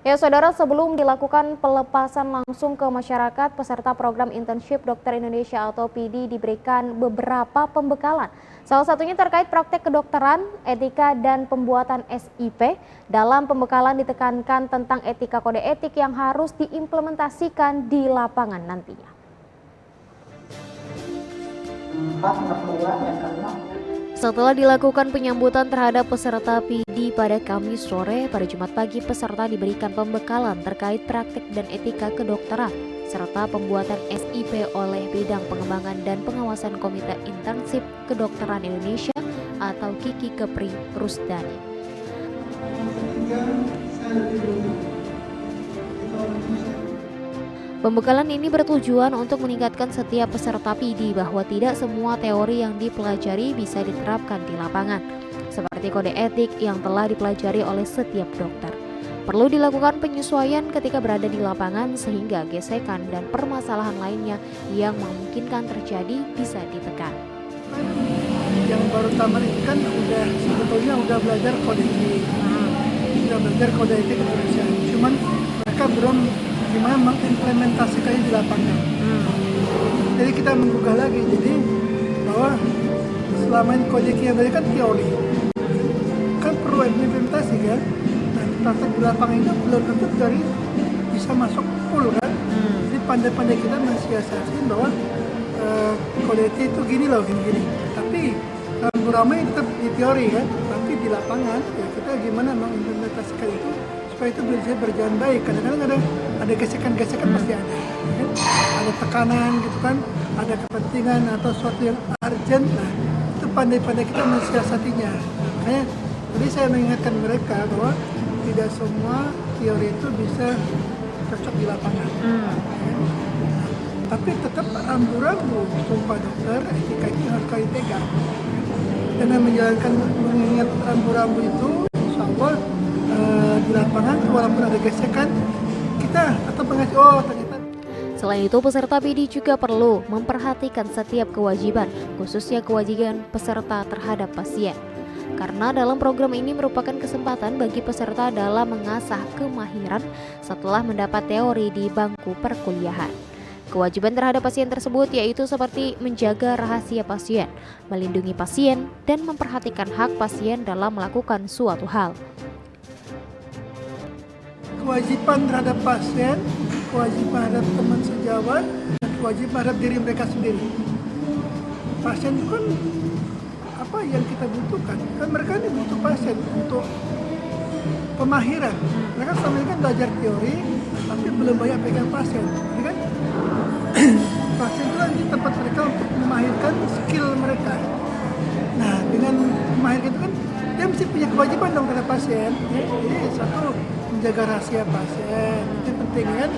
Ya, saudara, sebelum dilakukan pelepasan langsung ke masyarakat, peserta program internship Dokter Indonesia atau PD diberikan beberapa pembekalan. Salah satunya terkait praktek kedokteran, etika, dan pembuatan SIP. Dalam pembekalan ditekankan tentang etika kode etik yang harus diimplementasikan di lapangan nantinya. Setelah dilakukan penyambutan terhadap peserta PD pada Kamis sore, pada Jumat pagi peserta diberikan pembekalan terkait praktik dan etika kedokteran, serta pembuatan SIP oleh Bidang Pengembangan dan Pengawasan Komite Internship Kedokteran Indonesia atau Kiki Kepri Rusdani. Pembekalan ini bertujuan untuk meningkatkan setiap peserta PD bahwa tidak semua teori yang dipelajari bisa diterapkan di lapangan, seperti kode etik yang telah dipelajari oleh setiap dokter. Perlu dilakukan penyesuaian ketika berada di lapangan sehingga gesekan dan permasalahan lainnya yang memungkinkan terjadi bisa ditekan. Yang baru tamat itu kan sebetulnya udah belajar kode etik Indonesia. Cuman mereka belum gimana mengimplementasikannya di lapangan. Jadi kita menggugah lagi, jadi bahwa selama ini kode etik yang kan teori, kan perlu implementasi kan. Nah, praktek di lapangan itu belum tentu dari bisa masuk full kan. Jadi pandai-pandai kita mensiasati bahwa kode etik itu gini loh, gini. Tapi ramai tetap di teori kan, tapi di lapangan ya kita gimana mengimplementasikan itu supaya itu bisa berjalan baik. Kadang-kadang ada gesekan-gesekan pasti ada, kan? Ada tekanan gitu kan, ada kepentingan atau sesuatu yang urgent. Nah, itu pandai-pandai kita mensiasatinya. Makanya tadi saya mengingatkan mereka bahwa tidak semua teori itu bisa cocok di lapangan. Tapi tetap rambu-rambu sumpah dokter, etika itu harus kalian pegang. Dengan menjalankan mengingat rambu-rambu itu, insya Allah di lapangan walaupun ada gesekan kita tetap mengasih ternyata. Selain itu, peserta PD juga perlu memperhatikan setiap kewajiban, khususnya kewajiban peserta terhadap pasien. Karena dalam program ini merupakan kesempatan bagi peserta dalam mengasah kemahiran setelah mendapat teori di bangku perkuliahan. Kewajiban terhadap pasien tersebut yaitu seperti menjaga rahasia pasien, melindungi pasien, dan memperhatikan hak pasien dalam melakukan suatu hal. Kewajiban terhadap pasien, kewajiban terhadap teman sejawat, dan kewajiban terhadap diri mereka sendiri. Pasien itu kan apa yang kita butuhkan? Kan mereka ini butuh pasien untuk pemahiran. Mereka selama ini kan belajar teori, tapi belum banyak pegang pasien. Jadi kan pasien itu nanti tempat mereka untuk memahirkan skill mereka. Nah, dengan memahirkan itu kan dia mesti punya kewajiban dong terhadap pasien. Jadi satu, menjaga rahasia pasien, itu penting kan?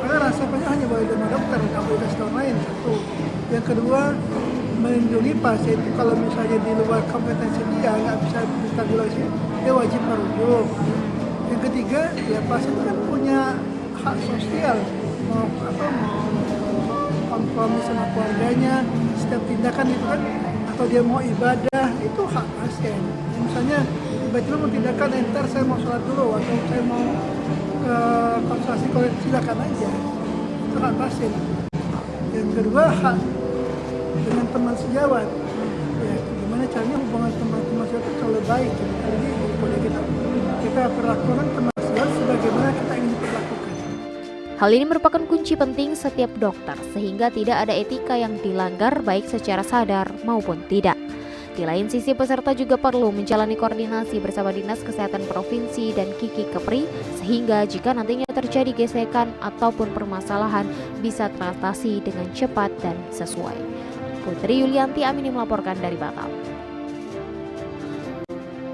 Karena rahasia pasien hanya boleh sama dokter, nggak boleh kasih orang lain. Satu. Yang kedua, melindungi pasien itu kalau misalnya di luar kompetensi dia nggak bisa ditanggulangi, dia wajib merujuk. Yang ketiga, ya pasien itu kan punya hak sosial, mau kompromi sama keluarganya, setiap tindakan itu kan, atau dia mau ibadah, itu hak pasien. Misalnya tiba-tiba mau tindakan, ntar saya mau sholat dulu, atau saya mau ke konsultasi kolektif, silakan aja, itu hak pasien. Yang kedua, hak dengan teman sejawat, ya gimana caranya hubungan teman-teman sejawat itu selalu baik. Jadi boleh kita perlakukan teman sejawat sebagaimana kita ingin diperlakukan. Hal ini merupakan kunci penting setiap dokter sehingga tidak ada etika yang dilanggar baik secara sadar maupun tidak. Di lain sisi, peserta juga perlu menjalani koordinasi bersama Dinas Kesehatan Provinsi dan Kiki Kepri sehingga jika nantinya terjadi gesekan ataupun permasalahan bisa teratasi dengan cepat dan sesuai. Putri Yulianti Amini melaporkan dari Batam.